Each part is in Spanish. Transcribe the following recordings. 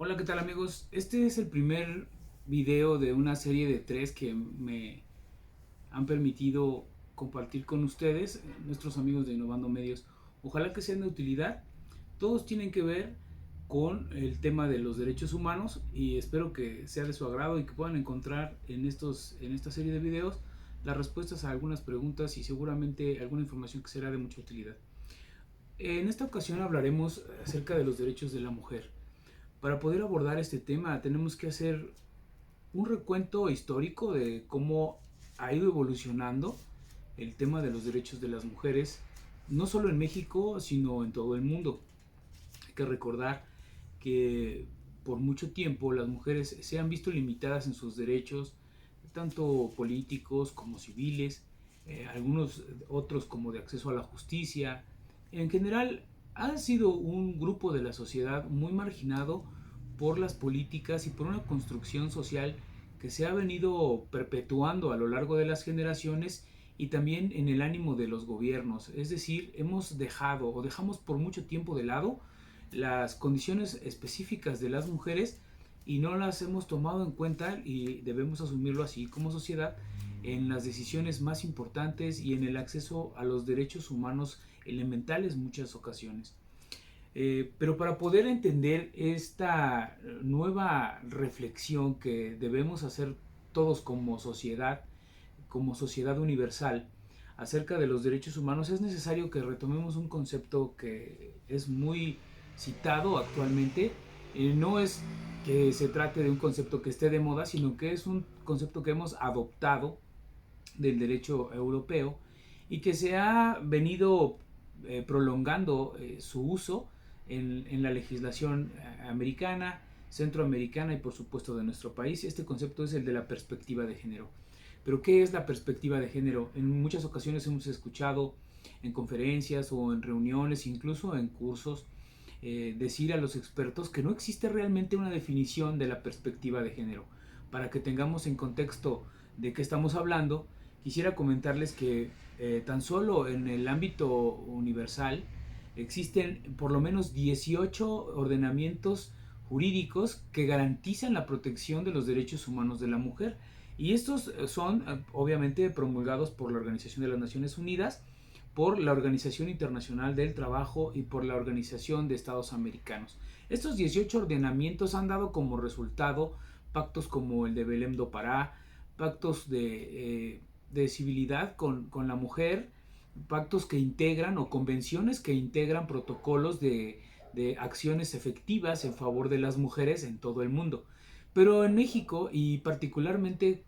Hola, ¿qué tal amigos? Este es el primer video de una serie de tres que me han permitido compartir con ustedes, nuestros amigos de Innovando Medios. Ojalá que sean de utilidad. Todos tienen que ver con el tema de los derechos humanos y espero que sea de su agrado y que puedan encontrar en esta serie de videos las respuestas a algunas preguntas y seguramente alguna información que será de mucha utilidad. En esta ocasión hablaremos acerca de los derechos de la mujer. Para poder abordar este tema tenemos que hacer un recuento histórico de cómo ha ido evolucionando el tema de los derechos de las mujeres, no solo en México, sino en todo el mundo. Hay que recordar que por mucho tiempo las mujeres se han visto limitadas en sus derechos, tanto políticos como civiles, algunos otros como de acceso a la justicia. En general, ha sido un grupo de la sociedad muy marginado por las políticas y por una construcción social que se ha venido perpetuando a lo largo de las generaciones y también en el ánimo de los gobiernos. Es decir, hemos dejado o dejamos por mucho tiempo de lado las condiciones específicas de las mujeres y no las hemos tomado en cuenta y debemos asumirlo así como sociedad en las decisiones más importantes y en el acceso a los derechos humanos elementales muchas ocasiones. Pero para poder entender esta nueva reflexión que debemos hacer todos como sociedad universal, acerca de los derechos humanos, es necesario que retomemos un concepto que es muy citado actualmente. No es que se trate de un concepto que esté de moda, sino que es un concepto que hemos adoptado del derecho europeo y que se ha venido prolongando su uso en la legislación americana, centroamericana y por supuesto de nuestro país. Este concepto es el de la perspectiva de género. Pero ¿qué es la perspectiva de género? En muchas ocasiones hemos escuchado en conferencias o en reuniones, incluso en cursos, decir a los expertos que no existe realmente una definición de la perspectiva de género. Para que tengamos en contexto de qué estamos hablando, quisiera comentarles que tan solo en el ámbito universal existen por lo menos 18 ordenamientos jurídicos que garantizan la protección de los derechos humanos de la mujer. Y estos son obviamente promulgados por la Organización de las Naciones Unidas, por la Organización Internacional del Trabajo y por la Organización de Estados Americanos. Estos 18 ordenamientos han dado como resultado pactos como el de Belém do Pará, pactos de civilidad con la mujer, pactos que integran o convenciones que integran protocolos de acciones efectivas en favor de las mujeres en todo el mundo. Pero en México, y particularmente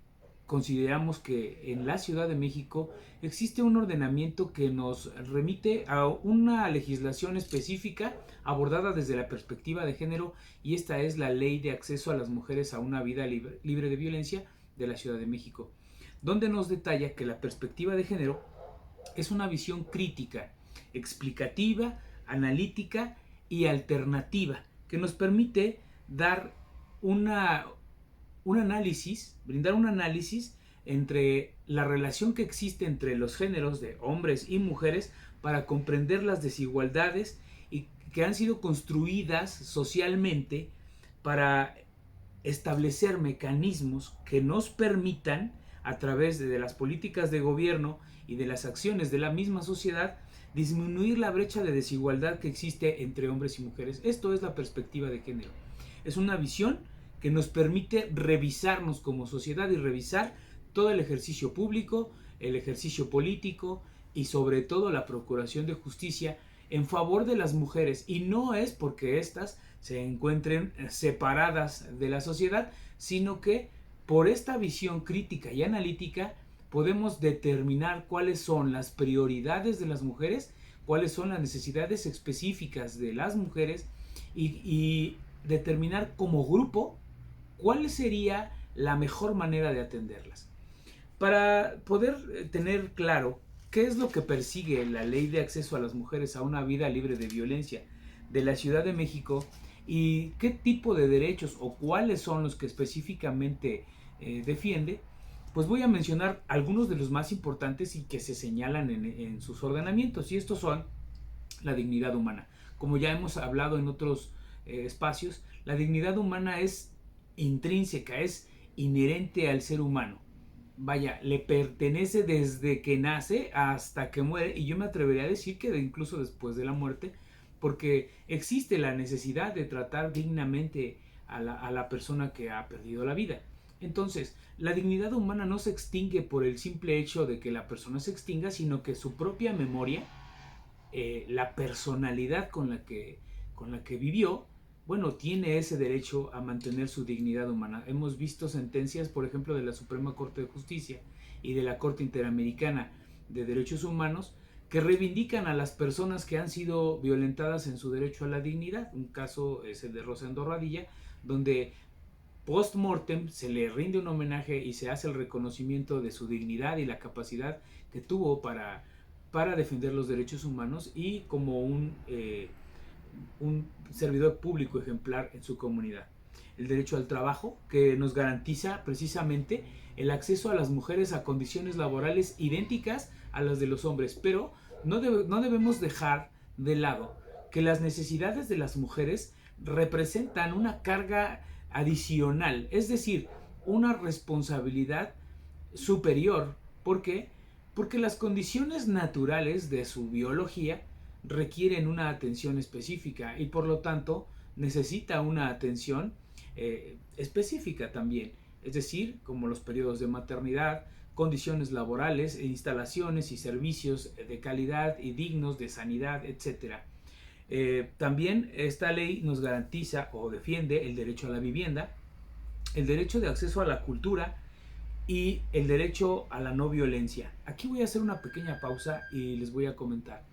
consideramos que en la Ciudad de México existe un ordenamiento que nos remite a una legislación específica abordada desde la perspectiva de género, y esta es la Ley de Acceso a las Mujeres a una Vida Libre de Violencia de la Ciudad de México, donde nos detalla que la perspectiva de género es una visión crítica, explicativa, analítica y alternativa que nos permite dar una, un análisis, brindar un análisis entre la relación que existe entre los géneros de hombres y mujeres para comprender las desigualdades y que han sido construidas socialmente para establecer mecanismos que nos permitan, a través de las políticas de gobierno y de las acciones de la misma sociedad, disminuir la brecha de desigualdad que existe entre hombres y mujeres. Esto es la perspectiva de género. Es una visión que nos permite revisarnos como sociedad y revisar todo el ejercicio público, el ejercicio político y sobre todo la procuración de justicia en favor de las mujeres, y no es porque éstas se encuentren separadas de la sociedad, sino que por esta visión crítica y analítica podemos determinar cuáles son las prioridades de las mujeres, cuáles son las necesidades específicas de las mujeres y determinar como grupo cuál sería la mejor manera de atenderlas. Para poder tener claro qué es lo que persigue la Ley de Acceso a las Mujeres a una Vida Libre de Violencia de la Ciudad de México y qué tipo de derechos o cuáles son los que específicamente defiende, pues voy a mencionar algunos de los más importantes y que se señalan en sus ordenamientos, y estos son la dignidad humana. Como ya hemos hablado en otros espacios, la dignidad humana es intrínseca, es inherente al ser humano. Vaya, le pertenece desde que nace hasta que muere, y yo me atrevería a decir que incluso después de la muerte, porque existe la necesidad de tratar dignamente a la persona que ha perdido la vida. Entonces, la dignidad humana no se extingue por el simple hecho de que la persona se extinga, sino que su propia memoria, la personalidad con la que vivió, bueno, tiene ese derecho a mantener su dignidad humana. Hemos visto sentencias, por ejemplo, de la Suprema Corte de Justicia y de la Corte Interamericana de Derechos Humanos, que reivindican a las personas que han sido violentadas en su derecho a la dignidad. Un caso es el de Rosendo Radilla, donde post-mortem se le rinde un homenaje y se hace el reconocimiento de su dignidad y la capacidad que tuvo para defender los derechos humanos y como un servidor público ejemplar en su comunidad. El derecho al trabajo, que nos garantiza precisamente el acceso a las mujeres a condiciones laborales idénticas a las de los hombres, pero no debemos dejar de lado que las necesidades de las mujeres representan una carga adicional, es decir, una responsabilidad superior. ¿Por qué? Porque las condiciones naturales de su biología requieren una atención específica y por lo tanto necesita una atención específica también, es decir, como los periodos de maternidad, condiciones laborales, instalaciones y servicios de calidad y dignos de sanidad, etcétera. También esta ley nos garantiza o defiende el derecho a la vivienda, el derecho de acceso a la cultura y el derecho a la no violencia. Aquí voy a hacer una pequeña pausa y les voy a comentar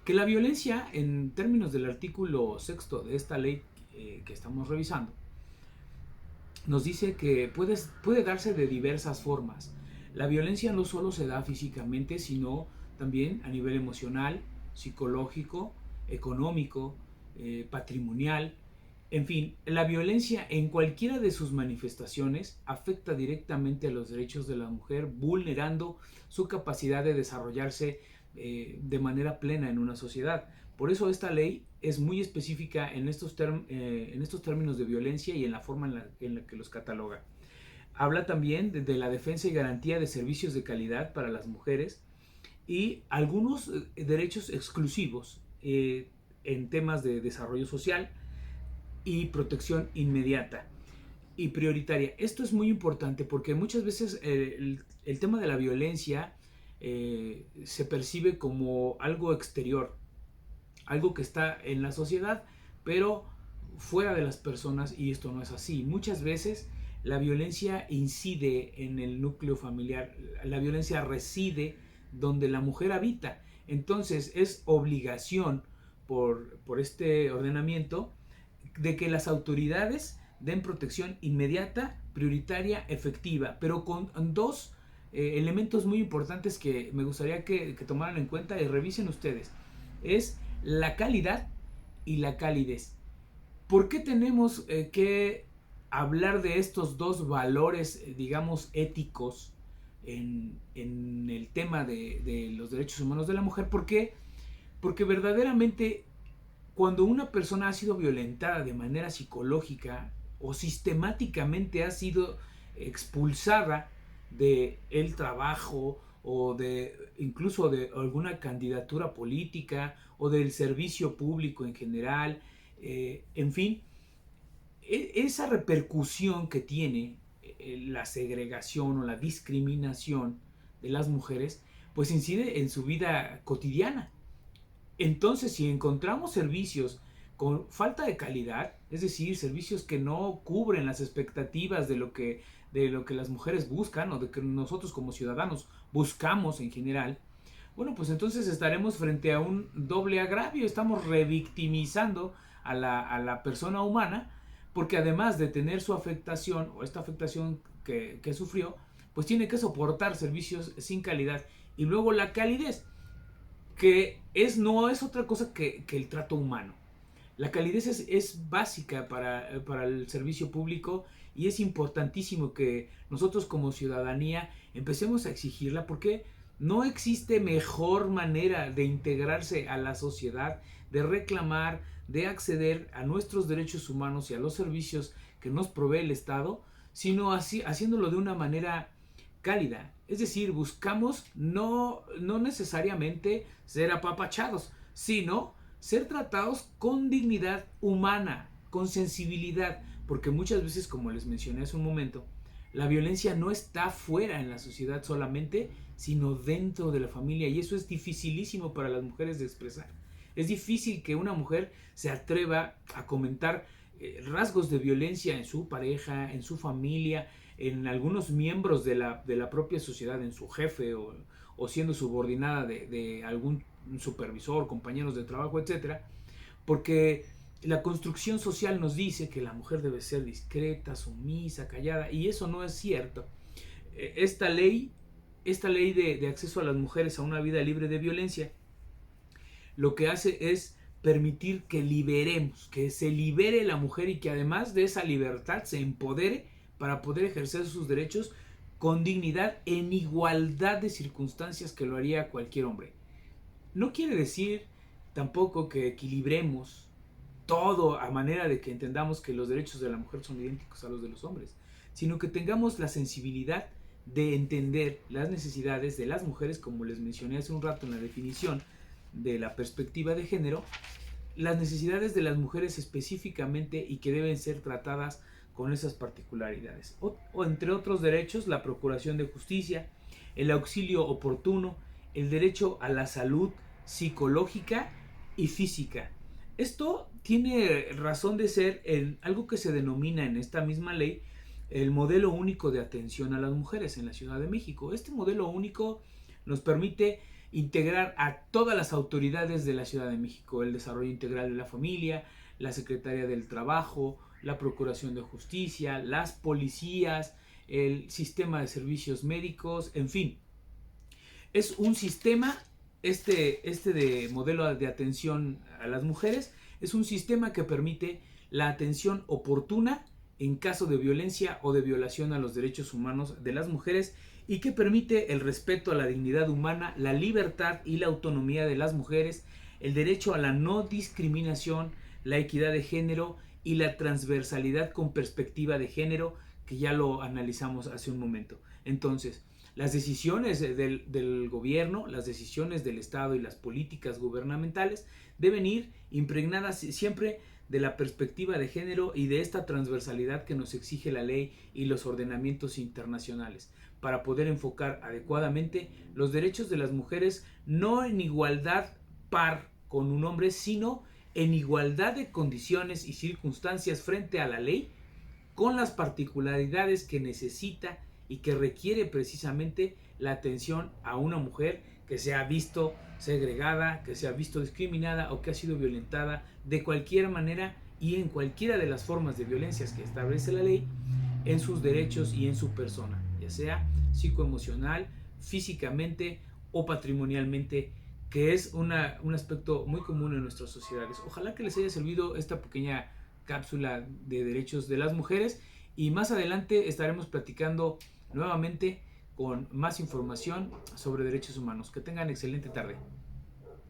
que la violencia, en términos del artículo 6 de esta ley que estamos revisando, nos dice que puede darse de diversas formas. La violencia no solo se da físicamente, sino también a nivel emocional, psicológico, económico, patrimonial. En fin, la violencia en cualquiera de sus manifestaciones afecta directamente a los derechos de la mujer, vulnerando su capacidad de desarrollarse de manera plena en una sociedad. Por eso esta ley es muy específica en estos términos de violencia y en la forma en la que los cataloga. Habla también de la defensa y garantía de servicios de calidad para las mujeres y algunos derechos exclusivos en temas de desarrollo social y protección inmediata y prioritaria. Esto es muy importante porque muchas veces el tema de la violencia se percibe como algo exterior, algo que está en la sociedad, pero fuera de las personas, y esto no es así. Muchas veces la violencia incide en el núcleo familiar, la violencia reside donde la mujer habita. Entonces es obligación por este ordenamiento de que las autoridades den protección inmediata, prioritaria, efectiva, pero con dos elementos muy importantes que me gustaría que tomaran en cuenta y revisen ustedes. Es la calidad y la calidez. ¿Por qué tenemos que hablar de estos dos valores, digamos, éticos en el tema de los derechos humanos de la mujer? ¿Por qué? Porque verdaderamente cuando una persona ha sido violentada de manera psicológica o sistemáticamente ha sido expulsada de el trabajo o de incluso de alguna candidatura política o del servicio público en general, en fin, esa repercusión que tiene la segregación o la discriminación de las mujeres, pues incide en su vida cotidiana. Entonces, si encontramos servicios con falta de calidad, es decir, servicios que no cubren las expectativas de lo que las mujeres buscan o de que nosotros como ciudadanos buscamos en general, bueno, pues entonces estaremos frente a un doble agravio. Estamos revictimizando a la persona humana, porque además de tener su afectación o esta afectación que sufrió, pues tiene que soportar servicios sin calidad. Y luego la calidez, que no es otra cosa que el trato humano. La calidez es básica para el servicio público y es importantísimo que nosotros como ciudadanía empecemos a exigirla porque No existe mejor manera de integrarse a la sociedad, de reclamar, de acceder a nuestros derechos humanos y a los servicios que nos provee el Estado, sino así, haciéndolo de una manera cálida. Es decir, buscamos no necesariamente ser apapachados, sino ser tratados con dignidad humana, con sensibilidad, porque muchas veces, como les mencioné hace un momento, la violencia no está fuera en la sociedad solamente, sino dentro de la familia, y eso es dificilísimo para las mujeres de expresar. Es difícil que una mujer se atreva a comentar rasgos de violencia en su pareja, en su familia, en algunos miembros de la propia sociedad, en su jefe o siendo subordinada de algún supervisor, compañeros de trabajo, etcétera, porque la construcción social nos dice que la mujer debe ser discreta, sumisa, callada, y eso no es cierto. Esta ley de acceso a las mujeres a una vida libre de violencia, lo que hace es permitir que liberemos, que se libere la mujer y que además de esa libertad se empodere para poder ejercer sus derechos con dignidad en igualdad de circunstancias que lo haría cualquier hombre. No quiere decir tampoco que equilibremos todo a manera de que entendamos que los derechos de la mujer son idénticos a los de los hombres, sino que tengamos la sensibilidad de entender las necesidades de las mujeres, como les mencioné hace un rato en la definición de la perspectiva de género, las necesidades de las mujeres específicamente y que deben ser tratadas con esas particularidades. O entre otros derechos, la procuración de justicia, el auxilio oportuno, el derecho a la salud psicológica y física. Esto tiene razón de ser en algo que se denomina en esta misma ley el modelo único de atención a las mujeres en la Ciudad de México. Este modelo único nos permite integrar a todas las autoridades de la Ciudad de México, el desarrollo integral de la familia, la Secretaría del Trabajo, la Procuración de Justicia, las policías, el sistema de servicios médicos, en fin. Es un sistema, este de modelo de atención a las mujeres, es un sistema que permite la atención oportuna en caso de violencia o de violación a los derechos humanos de las mujeres y que permite el respeto a la dignidad humana, la libertad y la autonomía de las mujeres, el derecho a la no discriminación, la equidad de género y la transversalidad con perspectiva de género, que ya lo analizamos hace un momento. Entonces, las decisiones del gobierno, las decisiones del Estado y las políticas gubernamentales deben ir impregnadas siempre de la perspectiva de género y de esta transversalidad que nos exige la ley y los ordenamientos internacionales, para poder enfocar adecuadamente los derechos de las mujeres no en igualdad par con un hombre, sino en igualdad de condiciones y circunstancias frente a la ley, con las particularidades que necesita y que requiere precisamente la atención a una mujer que se ha visto segregada, que se ha visto discriminada o que ha sido violentada de cualquier manera y en cualquiera de las formas de violencias que establece la ley en sus derechos y en su persona, ya sea psicoemocional, físicamente o patrimonialmente, que es un aspecto muy común en nuestras sociedades. Ojalá que les haya servido esta pequeña cápsula de derechos de las mujeres y más adelante estaremos platicando nuevamente con más información sobre derechos humanos. Que tengan excelente tarde.